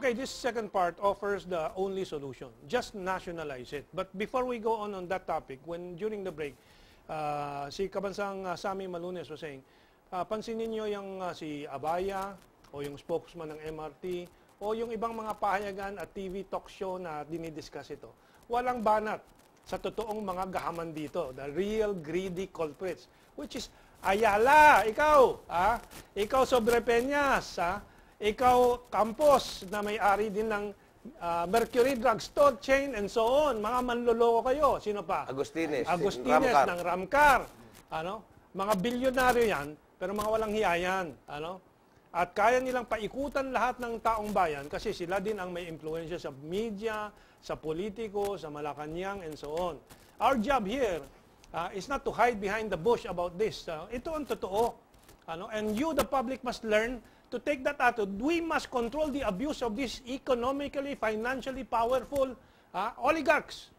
Okay, this second part offers the only solution. Just nationalize it. But before we go on that topic, during the break, si Kabansang Sammy Malunes was saying, pansinin niyo yung si Abaya o yung spokesman ng MRT o yung ibang mga pahayagan at TV talk show na dinidiscuss ito. Walang banat sa totoong mga gahaman dito, the real greedy culprits, which is Ayala, ikaw, ikaw Sobre Peñas, ikaw Campos na may-ari din ng Mercury Drugstore Chain and so on. Mga manloloko kayo. Sino pa? Agustines ng Ramcar. Mga bilyonaryo yan, pero mga walang hiyayan. At kaya nilang paikutan lahat ng taong bayan kasi sila din ang may impluensya sa media, sa politiko, sa Malacanang, and so on. Our job here is not to hide behind the bush about this. Ito ang totoo. And you, the public, must learn to take that attitude. We must control the abuse of these economically, financially powerful oligarchs.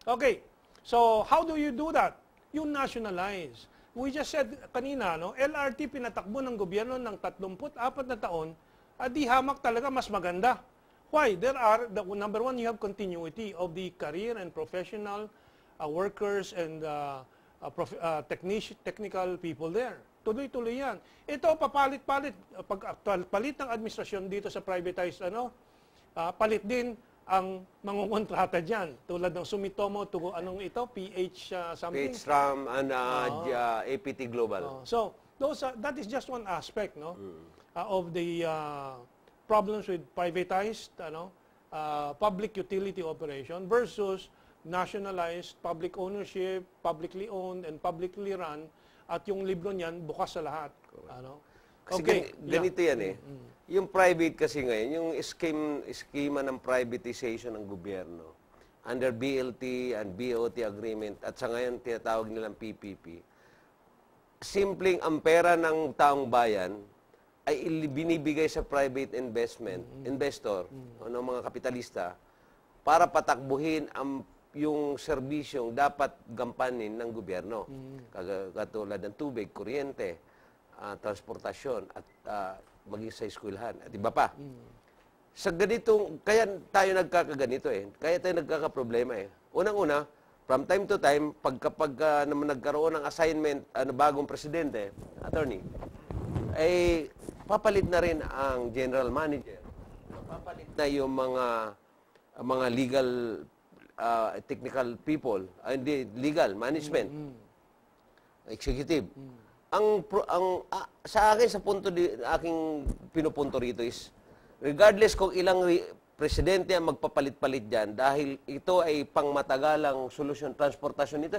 Okay, so how do you do that? You nationalize. We just said kanina, LRT pinatakbo ng gobyerno ng 34 na taon, di hamak talaga mas maganda. Why? Number one, you have continuity of the career and professional workers and technical people there. Tuloy-tuloy yan. Ito, papalit-palit. Palit ng administrasyon dito sa privatized, palit din ang mangungontrata dyan. Tulad ng Sumitomo, PH something? PH Ram and APT Global. So, that is just one aspect, of the problems with privatized, public utility operation versus nationalized, public ownership, publicly owned, and publicly run, at yung libro niyan, bukas sa lahat. Kasi ganito yan Yung private kasi ngayon, yung schema ng privatization ng gobyerno, under BLT and BOT agreement, at sa ngayon tinatawag nilang PPP, simpleng ang pera ng taong bayan ay binibigay sa private investor, o ng mga kapitalista, para patakbuhin yung serbisyong dapat gampanin ng gobyerno. Katulad ng tubig, kuryente, transportasyon, at maging sa eskwelahan, at iba pa. Sa ganitong, kaya tayo nagkakaganito kaya tayo nagkakaproblema Unang-una, from time to time, kapag naman nagkaroon ng assignment bagong presidente, attorney, ay papalit na rin ang general manager. Papalit na yung mga legal technical people, hindi legal management, executive. Sa akin sa aking pinupunto rito is regardless kung ilang presidente ang magpapalit-palit diyan dahil ito ay pangmatagalang solusyon transportasyon nito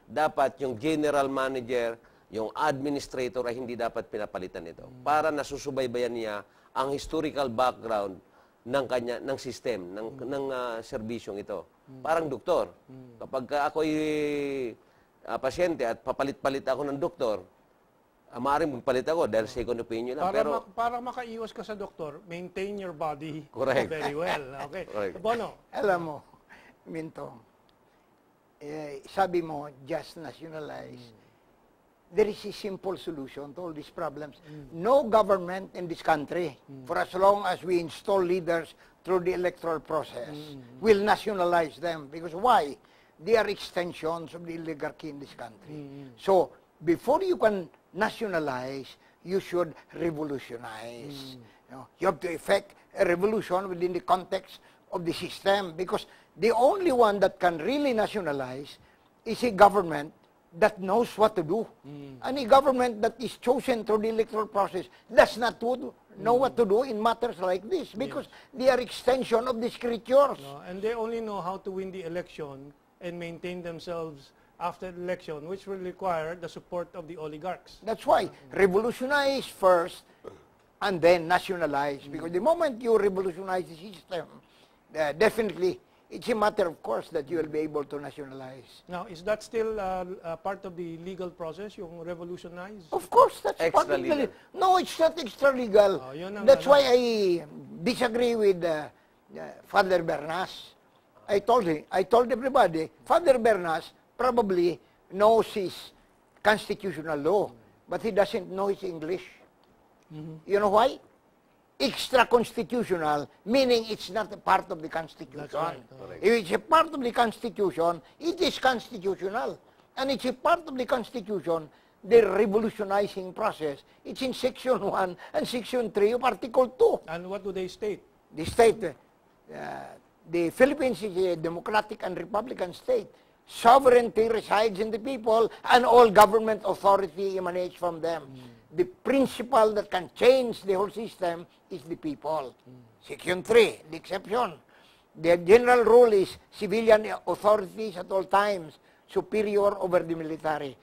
Dapat yung general manager, yung administrator ay hindi dapat pinapalitan ito para nasusubaybayan niya ang historical background ng system, ng serbisyong ito. Parang doktor. Kapag ako'y pasyente at papalit-palit ako ng doktor, maaaring magpalit ako dahil second opinion lang. Para makaiwas ka sa doktor, maintain your body very well. Okay. Correct. Bono. Alam mo, Minto, sabi mo, just nationalize. There is a simple solution to all these problems. No government in this country, for as long as we install leaders through the electoral process, will nationalize them. Because why? They are extensions of the oligarchy in this country. So, before you can nationalize, you should revolutionize. You have to effect a revolution within the context of the system. Because the only one that can really nationalize is a government that knows what to do. Any government that is chosen through the electoral process does not know what to do in matters like this because they are extension of these creatures. And they only know how to win the election and maintain themselves after the election, which will require the support of the oligarchs. That's why revolutionize first and then nationalize. Because the moment you revolutionize the system, definitely it's a matter, of course, that you will be able to nationalize. Now, is that still part of the legal process, yung revolutionize? Of course, that's part of the... No, it's not extra-legal. That's why I disagree with Father Bernas. I told everybody, Father Bernas probably knows his constitutional law, but he doesn't know his English. You know why? extra-constitutional, meaning it's not a part of the Constitution. That's right. Correct. If it's a part of the Constitution, it is constitutional. And it's a part of the Constitution, the revolutionizing process. It's in Section 1 and Section 3 of Article 2. And what do they state? The state, the Philippines is a democratic and republican state. Sovereignty resides in the people, and all government authority emanates from them. The principle that can change the whole system is the people. Section 3, the exception. The general rule is civilian authorities at all times superior over the military.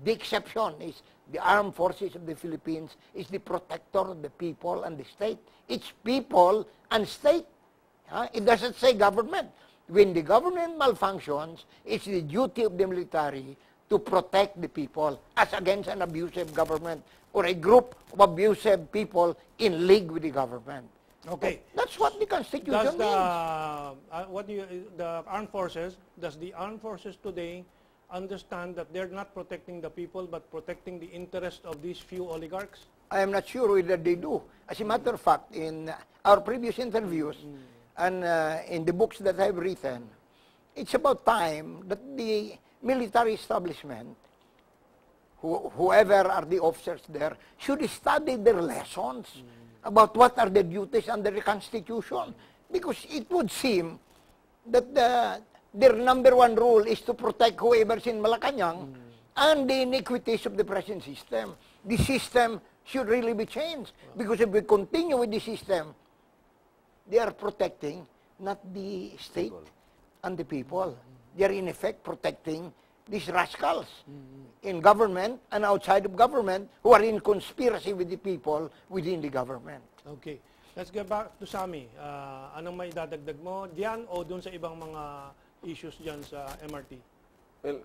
The exception is the armed forces of the Philippines is the protector of the people and the state. It's people and state. It doesn't say government. When the government malfunctions, it's the duty of the military to protect the people as against an abusive government or a group of abusive people in league with the government. Okay. That's what the Constitution Does the means. the armed forces? Does the armed forces today understand that they're not protecting the people but protecting the interest of these few oligarchs? I am not sure whether they do. As a matter of fact, in our previous interviews and in the books that I've written, it's about time that the military establishment, whoever are the officers there, should study their lessons about what are the duties under the Constitution. Because it would seem that their number one rule is to protect whoever's in Malacanang and the iniquities of the present system. The system should really be changed. Because if we continue with the system, they are protecting not the state and the people. They are in effect protecting these rascals in government and outside of government who are in conspiracy with the people within the government. Okay. Let's get back to Sammy. Anong may dadagdag mo diyan o dun sa ibang mga issues diyan sa MRT? Well,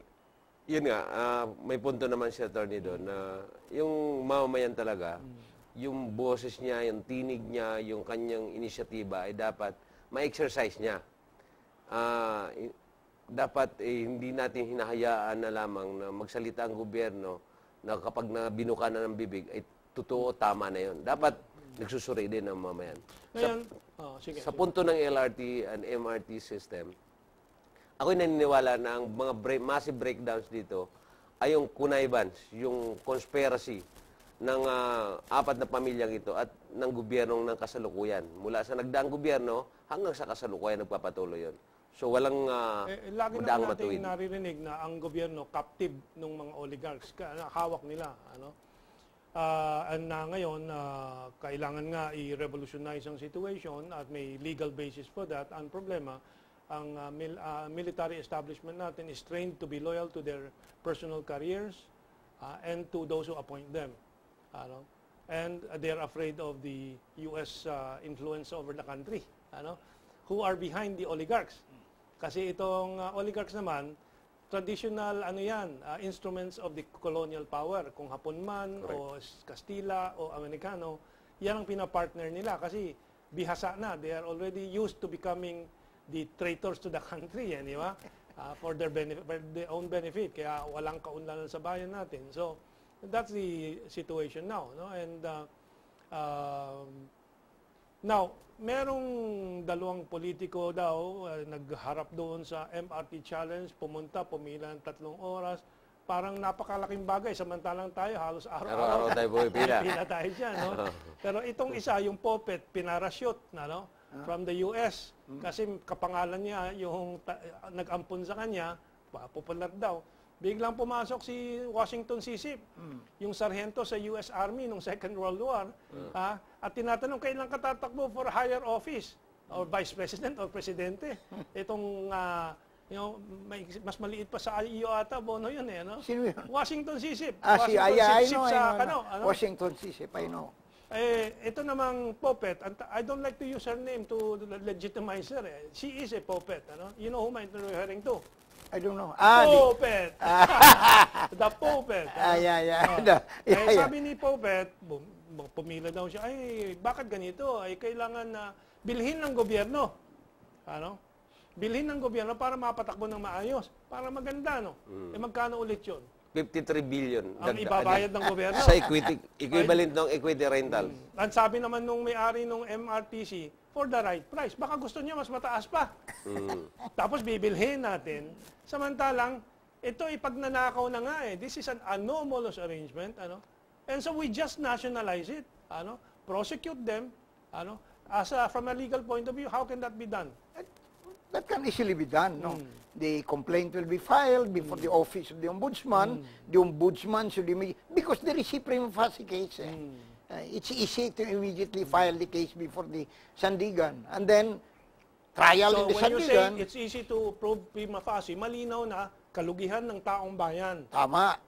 yun nga, may punto naman si Attorney doon na yung mamamayan talaga, yung boses niya, yung tinig niya, yung kanyang inisyatiba ay dapat ma-exercise niya. Dapat hindi natin hinahayaan na lamang na magsalita ang gobyerno na kapag binuka na ng bibig ay totoo, tama na yun. Dapat nagsusuri din ang mamayan. Ngayon, Sa punto ng LRT and MRT system, ako'y naniniwala na ang mga massive breakdowns dito ay yung connivance, yung conspiracy ng apat na pamilyang ito at ng gobyernong ng kasalukuyan. Mula sa nagdaang gobyerno hanggang sa kasalukuyan nagpapatuloy yun. So walang lagi madaang naman natin matuwid. naririnig na ang gobyerno captive ng mga oligarchs, hawak nila, ano? And na ngayon, kailangan nga i-revolutionize ang situation at may legal basis for that. Ang problema, ang military establishment natin is trained to be loyal to their personal careers and to those who appoint them. Ano? And they are afraid of the U.S. Influence over the country, ano? Who are behind the oligarchs. Kasi itong oligarchs naman, traditional instruments of the colonial power. Kung Hapon man, o Kastila, o Amerikano, yan ang pinapartner nila. Kasi bihasa na. They are already used to becoming the traitors to the country, di ba? For their benefit, for their own benefit. Kaya walang kaunlaran sa bayan natin. So, that's the situation now. No? And now, merong dalawang politiko daw nagharap doon sa MRT Challenge, pumila ng 3 oras. Parang napakalaking bagay, samantalang tayo halos araw-araw tayo pumipila. pila tayo dyan, no? Pero itong isa, yung puppet, pinarashoot na, no? From the US. Kasi kapangalan niya, yung nag-ampun sa kanya, popular daw. Biglang pumasok si Washington Sisip, yung sarhento sa US Army nung Second World War, at tinatanong, kailan ka tatakbo for higher office? Or Vice President or Presidente? Itong, mas maliit pa sa iyo ata, Bono yun eh, no? Sino yun? Washington Sisip. I know. Ano? Washington Sisip, I know. Ito namang puppet, I don't like to use her name to legitimize her. She is a puppet. Ano? You know whom I'm referring to? I don't know. Puppet! The puppet. Sabi ni Puppet, pumila daw siya, ay, bakit ganito? Ay, kailangan na bilhin ng gobyerno. Ano? Bilhin ng gobyerno para mapatakbo ng maayos. Para maganda, no? Magkano ulit yun? 53 billion. ang ibabayad ng gobyerno. Sa equity, equivalent ng equity rental. Ang sabi naman nung may-ari nung MRTC, for the right price. Baka gusto niya mas mataas pa. Tapos bibilhin natin. Samantalang, ito ipagnanakaw na nga eh. This is an anomalous arrangement. And so we just nationalize it. Prosecute them. From a legal point of view, how can that be done? That can easily be done. No? The complaint will be filed before the office of the ombudsman. The ombudsman should because there is a prima facie case. It's easy to immediately file the case before the Sandigan. And then, trial in the when you Sandigan. say it's easy to prove prima facie, malinaw na kalugihan ng taong bayan. Tama.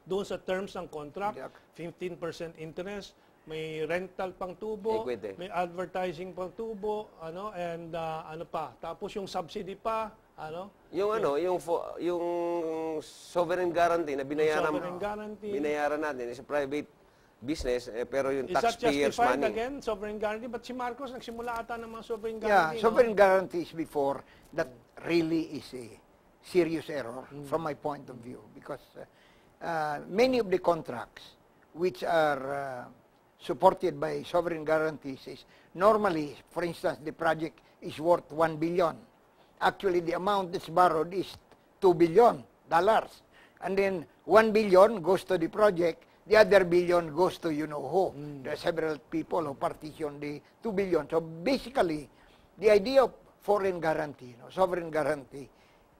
Doon sa terms ng contract, 15% interest, may rental pang tubo, Equity. may advertising pang tubo, and ano pa. Tapos yung subsidy pa, Yung sovereign guarantee na binayaran, sovereign guarantee. binayaran natin is a private business, pero yung Is that taxpayers' justified money. again, sovereign guarantee? But si Marcos nagsimula ata ng mga sovereign Yeah, guarantee. sovereign guarantees before, that really is a serious error from my point of view. Because many of the contracts which are supported by sovereign guarantees is normally, for instance, the project is worth $1 billion. Actually, the amount that's borrowed is $2 billion. And then $1 billion goes to the project, the other billion goes to you-know-who. There are several people who partition the $2 billion. So basically, the idea of foreign guarantee, sovereign guarantee,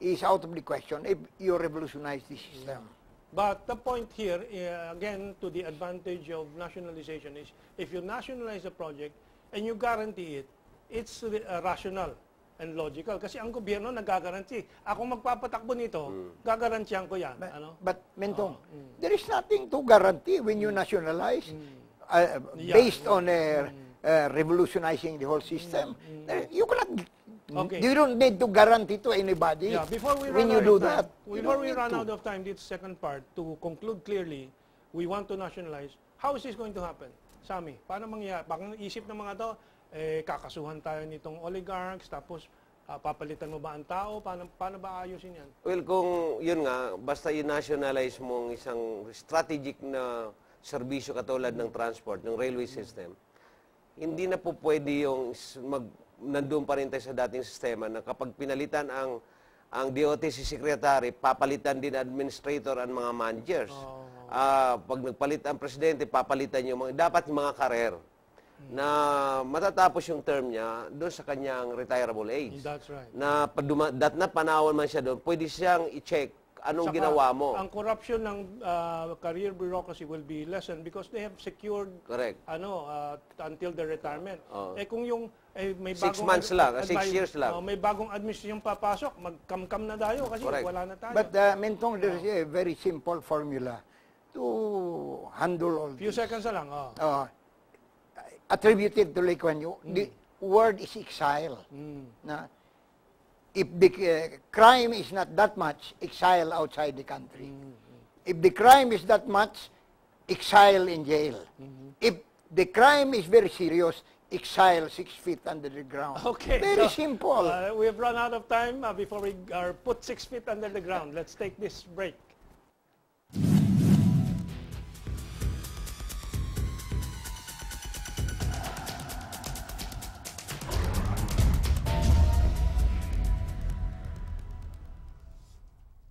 is out of the question if you revolutionize the system. But the point here, again, to the advantage of nationalization is, if you nationalize a project and you guarantee it, it's rational and logical. Kasi ang gobyerno nagagaranti. Ako magpapatakbo nito, gagarantiyan ko yan. But Mentong, there is nothing to guarantee when you nationalize based on revolutionizing the whole system. You cannot. Okay. You don't need to guarantee to anybody Before we when run you out do of time, that. Before we run out of time, this second part, to conclude clearly, we want to nationalize. How is this going to happen? Sami, paano mangyayari? Baka isip ng mga to, kakasuhan tayo nitong oligarchs, tapos papalitan mo ba ang tao? Paano ba ayusin yan? Well, kung yun nga, basta i-nationalize mo ang isang strategic na serbisyo katulad ng transport, ng railway system, hindi na po pwede yung nandun pa rin tayo sa dating sistema na kapag pinalitan ang DOTC secretary, papalitan din administrator at mga managers. Pag nagpalit ang presidente, papalitan yung dapat yung mga career na matatapos yung term niya doon sa kanyang retirable age. That's right. Na panawan man siya doon, pwede siyang i-check anong ginawa mo. Ang corruption ng career bureaucracy will be lessened because they have secured Correct. until their retirement. Kung yung may 6 bagong months lang, 6 years lang. may bagong administrasyon papasok, magkamkam na tayo kasi Correct. wala na tayo. But Mentong, there is a very simple formula to handle all Few this. seconds na lang. Attributed to Lee Kuan Yew. The word is exile. Na if the crime is not that much, exile outside the country. If the crime is that much, exile in jail. If the crime is very serious, exile 6 feet under the ground. Okay. Very simple. We have run out of time before we are put 6 feet under the ground. Let's take this break.